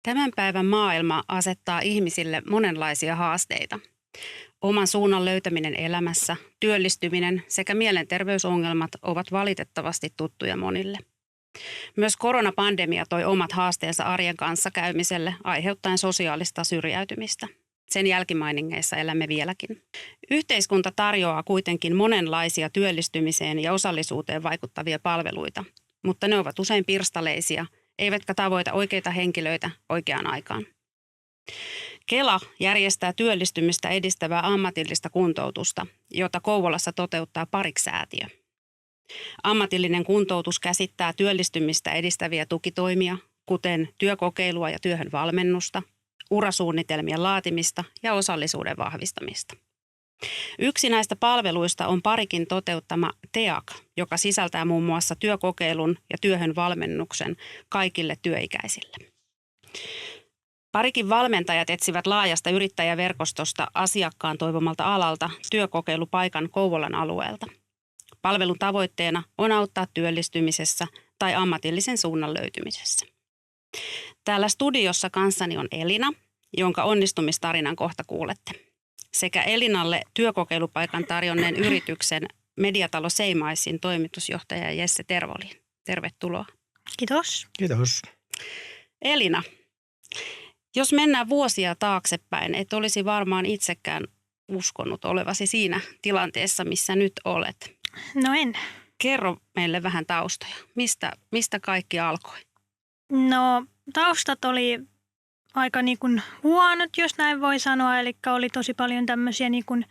Tämän päivän maailma asettaa ihmisille monenlaisia haasteita. Oman suunnan löytäminen elämässä, työllistyminen sekä mielenterveysongelmat ovat valitettavasti tuttuja monille. Myös koronapandemia toi omat haasteensa arjen kanssa käymiselle aiheuttaen sosiaalista syrjäytymistä. Sen jälkimainingeissa elämme vieläkin. Yhteiskunta tarjoaa kuitenkin monenlaisia työllistymiseen ja osallisuuteen vaikuttavia palveluita, mutta ne ovat usein pirstaleisia, eivätkä tavoita oikeita henkilöitä oikeaan aikaan. Kela järjestää työllistymistä edistävää ammatillista kuntoutusta, jota Kouvolassa toteuttaa Parik-säätiö. Ammatillinen kuntoutus käsittää työllistymistä edistäviä tukitoimia, kuten työkokeilua ja työhön valmennusta, urasuunnitelmien laatimista ja osallisuuden vahvistamista. Yksi näistä palveluista on Parikin toteuttama TEAK, joka sisältää muun muassa työkokeilun ja työhön valmennuksen kaikille työikäisille. Parikin valmentajat etsivät laajasta yrittäjäverkostosta asiakkaan toivomalta alalta työkokeilupaikan Kouvolan alueelta. Palvelun tavoitteena on auttaa työllistymisessä tai ammatillisen suunnan löytymisessä. Täällä studiossa kanssani on Elina, jonka onnistumistarinan kohta kuulette, sekä Elinalle työkokeilupaikan tarjonneen yrityksen Mediatalo Seimaisin toimitusjohtaja Jesse Tervolin. Tervetuloa. Kiitos. Kiitos. Elina, jos mennään vuosia taaksepäin, et olisi varmaan itsekään uskonut olevasi siinä tilanteessa, missä nyt olet. No en. Kerro meille vähän taustoja. Mistä kaikki alkoi? No taustat oli aika niin kuin huonot, jos näin voi sanoa. Eli oli tosi paljon tämmöisiä niin kuin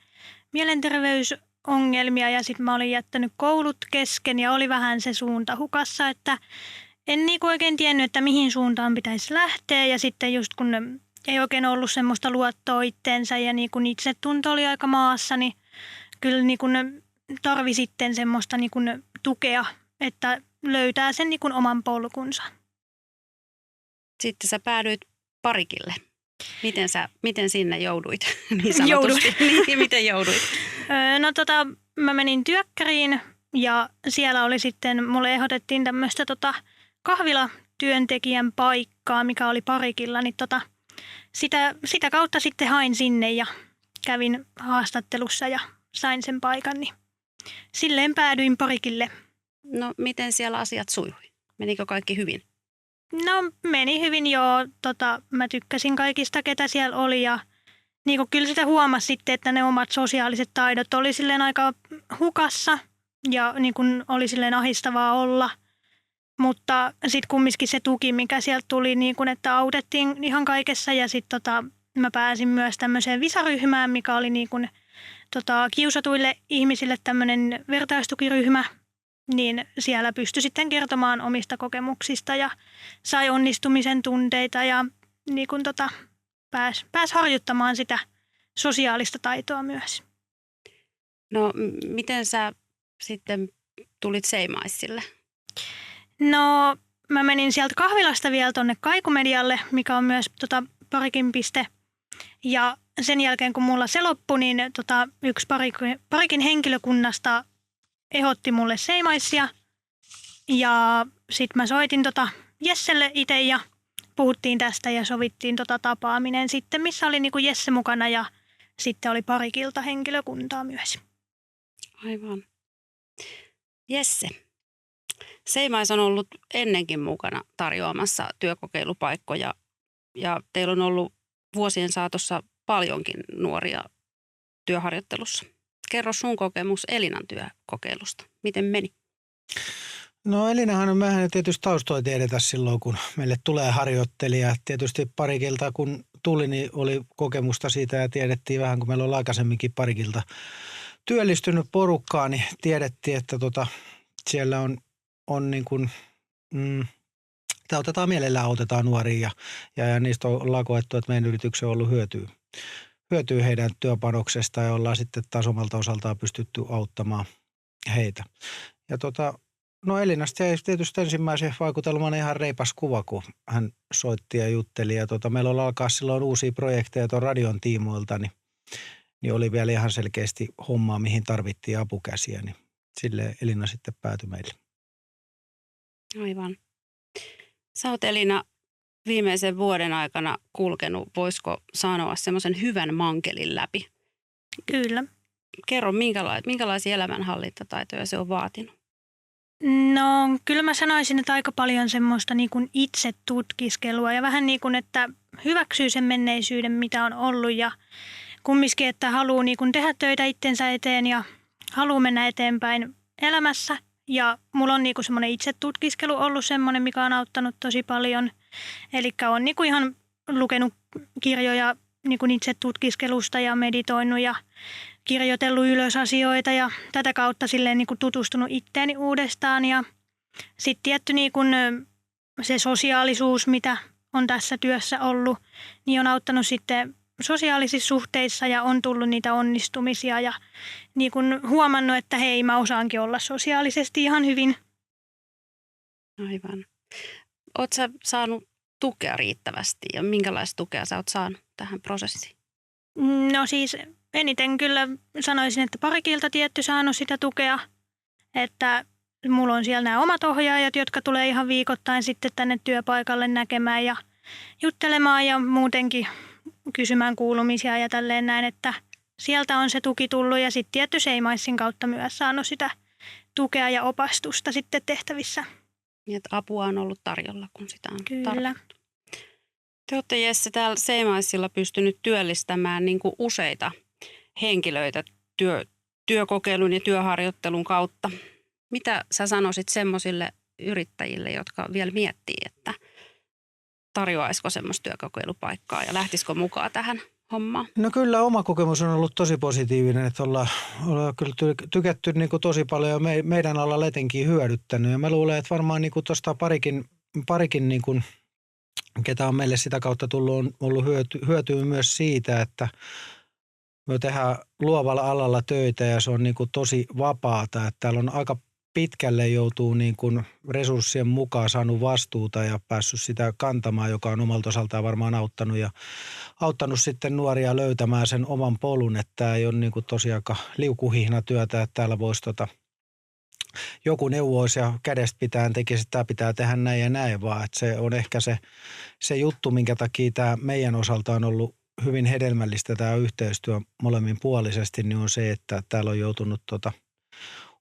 mielenterveysongelmia ja sitten mä olin jättänyt koulut kesken ja oli vähän se suunta hukassa, että en niin kuin oikein tiennyt, että mihin suuntaan pitäisi lähteä. Ja sitten just kun ei oikein ollut semmoista luottoa itteensä ja niin kuin itsetunto oli aika maassa, niin kyllä niin kuin tarvi sitten semmoista niin kuin tukea, että löytää sen niin kuin oman polkunsa. Sitten sä päädyit Parikille. Miten sinne jouduit niin sanotusti? Niin, miten jouduit? No mä menin työkkäriin ja siellä oli sitten, mulle ehdotettiin tämmöistä kahvilatyöntekijän paikkaa, mikä oli Parikilla, niin sitä kautta sitten hain sinne ja kävin haastattelussa ja sain sen paikan, niin silleen päädyin Parikille. No miten siellä asiat sujui? Menikö kaikki hyvin? No meni hyvin joo. Mä tykkäsin kaikista, ketä siellä oli ja niin kuin kyllä sitä huomasi sitten, että ne omat sosiaaliset taidot oli silleen aika hukassa ja niin kuin oli silleen ahistavaa olla. Mutta sitten kumminkin se tuki, mikä sieltä tuli, niin kuin, että autettiin ihan kaikessa ja sitten mä pääsin myös tämmöiseen visaryhmään, mikä oli niin kuin, kiusatuille ihmisille tämmöinen vertaistukiryhmä. Niin siellä pystyi sitten kertomaan omista kokemuksista ja sai onnistumisen tunteita ja niin kun pääsi harjoittamaan sitä sosiaalista taitoa myös. No miten sä sitten tulit Seimaisille? No mä menin sieltä kahvilasta vielä tonne Kaikumedialle, mikä on myös Parikin piste. Ja sen jälkeen kun mulla se loppui, niin yksi Parikin henkilökunnasta ehdotti mulle Seimaisia ja sitten mä soitin Jesselle itse ja puhuttiin tästä ja sovittiin tapaaminen sitten, missä oli niinku Jesse mukana ja sitten oli Parikilta henkilökuntaa myös. Aivan. Jesse, Seimais on ollut ennenkin mukana tarjoamassa työkokeilupaikkoja ja teillä on ollut vuosien saatossa paljonkin nuoria työharjoittelussa. Kerro sun kokemus Elinan työkokeilusta. Miten meni? No Elinahan mehän tietysti taustoja tiedetä silloin, kun meille tulee harjoittelija. Tietysti Parikilta kun tuli, niin oli kokemusta siitä ja tiedettiin vähän, kun meillä on aikaisemminkin Parikilta työllistynyt porukkaa, niin tiedettiin, että siellä on niin kuin, autetaan nuoria ja niistä ollaan koettu, että meidän yrityksen on ollut hyötyy heidän työpanoksesta ja ollaan sitten taas omalta osaltaan pystytty auttamaan heitä. Ja no Elinasta jäi tietysti ensimmäisen vaikutelman ihan reipas kuva, kun hän soitti ja jutteli. Ja meillä oli alkaa silloin uusia projekteja tuon radion tiimoilta, niin oli vielä ihan selkeästi hommaa, mihin tarvittiin apukäsiä. Niin sille Elina sitten päätyi meille. Aivan. Sä oot Elina viimeisen vuoden aikana kulkenut, voisiko sanoa, semmoisen hyvän mankelin läpi? Kyllä. Kerro, minkälaisia elämänhallintataitoja se on vaatinut? No kyllä mä sanoisin, että aika paljon semmoista niin kuin itse tutkiskelua ja vähän niin kuin, että hyväksyy sen menneisyyden, mitä on ollut ja kumminkin, että haluaa niin kuin tehdä töitä itsensä eteen ja haluaa mennä eteenpäin elämässä. Ja mulla on niin kuin semmoinen itse tutkiskelu ollut semmoinen, mikä on auttanut tosi paljon. Eli on niin kuin ihan lukenut kirjoja niin kuin itse tutkiskelusta ja meditoinut ja kirjoitellut ylös asioita ja tätä kautta silleen niin kuin tutustunut itteeni uudestaan. Ja sitten tietty niin kuin se sosiaalisuus, mitä on tässä työssä ollut, niin on auttanut sitten sosiaalisissa suhteissa ja on tullut niitä onnistumisia ja niin kuin huomannut, että hei, mä osaankin olla sosiaalisesti ihan hyvin. Aivan. Oletko sä saanut tukea riittävästi ja minkälaista tukea sä oot saanut tähän prosessiin? No siis eniten kyllä sanoisin, että parikilta tietty saanut sitä tukea, että mulla on siellä nämä omat ohjaajat, jotka tulee ihan viikoittain sitten tänne työpaikalle näkemään ja juttelemaan ja muutenkin kysymään kuulumisia ja tälleen näin, että sieltä on se tuki tullut ja sitten tietty Seimaissin kautta myös saanut sitä tukea ja opastusta sitten tehtävissä. Niin, että apua on ollut tarjolla, kun sitä on Kyllä. tarvittu. Te olette, Jesse, täällä Seimaisilla pystynyt työllistämään niin kuin useita henkilöitä työkokeilun ja työharjoittelun kautta. Mitä sä sanoisit semmoisille yrittäjille, jotka vielä miettii, että tarjoaisiko semmoista työkokeilupaikkaa ja lähtisikö mukaan tähän hommaan? No kyllä oma kokemus on ollut tosi positiivinen, että ollaan kyllä tykätty niin kuin tosi paljon ja meidän alalla etenkin hyödyttänyt. Ja mä luulen, että varmaan niin kuin tuosta parikin niin kuin, ketä on meille sitä kautta tullut, on ollut hyötyä myös siitä, että me tehdään luovalla alalla töitä ja se on niin kuin tosi vapaata. Että täällä on aika pitkälle joutuu niin kuin resurssien mukaan saanut vastuuta ja päässyt sitä kantamaan, joka on omalta osaltaan varmaan auttanut sitten nuoria löytämään sen oman polun, että tämä ei ole niin kuin tosiaan aika liukuhihna työtä, että täällä voisi joku neuvoisi ja kädestä pitää tekisi, että tämä pitää tehdä näin ja näin, vaan että se on ehkä se juttu, minkä takia tämä meidän osalta on ollut hyvin hedelmällistä tämä yhteistyö molemminpuolisesti, niin on se, että täällä on joutunut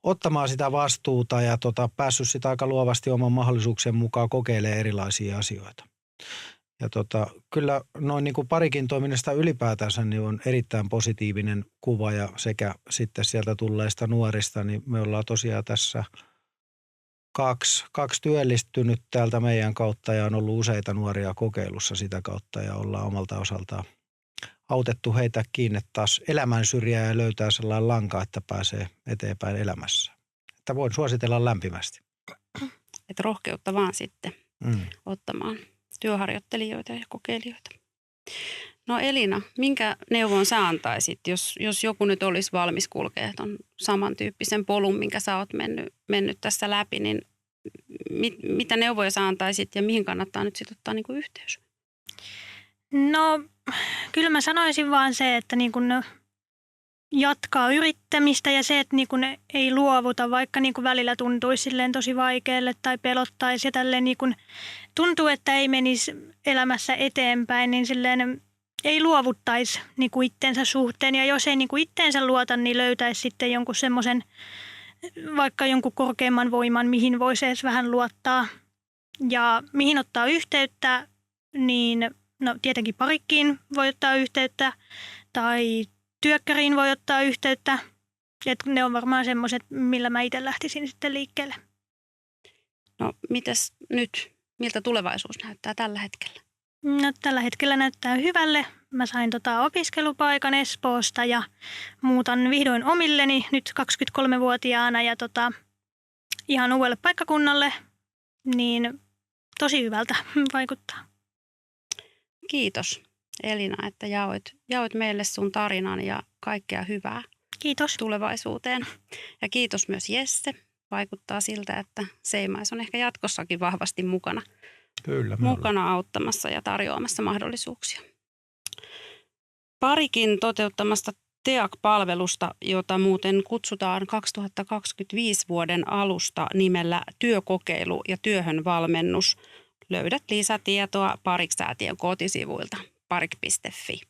ottamaan sitä vastuuta ja päässyt sitä aika luovasti oman mahdollisuuksien mukaan kokeilemaan erilaisia asioita. Ja kyllä noin niin kuin parikin toiminnasta ylipäätänsä niin on erittäin positiivinen kuva ja sekä sitten sieltä tulleista nuorista, niin me ollaan tosiaan tässä kaksi työllistynyt täältä meidän kautta ja on ollut useita nuoria kokeilussa sitä kautta ja ollaan omalta osaltaan autettu heitä kiinni taas elämän syrjään ja löytää sellainen lanka, että pääsee eteenpäin elämässä. Että voin suositella lämpimästi. Että rohkeutta vaan sitten ottamaan työharjoittelijoita ja kokeilijoita. No Elina, minkä neuvon sä antaisit, jos joku nyt olisi valmis kulkea ton samantyyppisen polun, minkä sä oot mennyt tässä läpi, niin mitä neuvoja sä antaisit ja mihin kannattaa nyt sitten ottaa niinku yhteys? No kyllä mä sanoisin vaan se, että niin kun jatkaa yrittämistä ja se, että niin kun ei luovuta, vaikka niin kun välillä tuntuisi silleen tosi vaikealle tai pelottaisi ja tälleen niin kun tuntuu, että ei menisi elämässä eteenpäin, niin silleen ei luovuttaisi niin kuin itsensä suhteen ja jos ei niin kuin itteensä luota, niin löytäisi sitten jonkun semmoisen, vaikka jonkun korkeamman voiman, mihin voisi edes vähän luottaa ja mihin ottaa yhteyttä, niin no tietenkin parikkiin voi ottaa yhteyttä tai työkkäriin voi ottaa yhteyttä. Et ne on varmaan semmoiset, millä mä itse lähtisin sitten liikkeelle. No mitäs nyt? Miltä tulevaisuus näyttää tällä hetkellä? No tällä hetkellä näyttää hyvälle. Mä sain opiskelupaikan Espoosta ja muutan vihdoin omilleni nyt 23-vuotiaana ja ihan uudelle paikkakunnalle. Niin tosi hyvältä vaikuttaa. Kiitos Elina, että jaoit meille sun tarinan ja kaikkea hyvää. Kiitos. Tulevaisuuteen. Ja kiitos myös Jesse. Vaikuttaa siltä, että Seimais on ehkä jatkossakin vahvasti mukana auttamassa ja tarjoamassa mahdollisuuksia. Parikin toteuttamasta TEAK-palvelusta, jota muuten kutsutaan 2025 vuoden alusta nimellä työkokeilu ja työhönvalmennus, Löydät lisätietoa Parik-säätiön kotisivuilta parik.fi.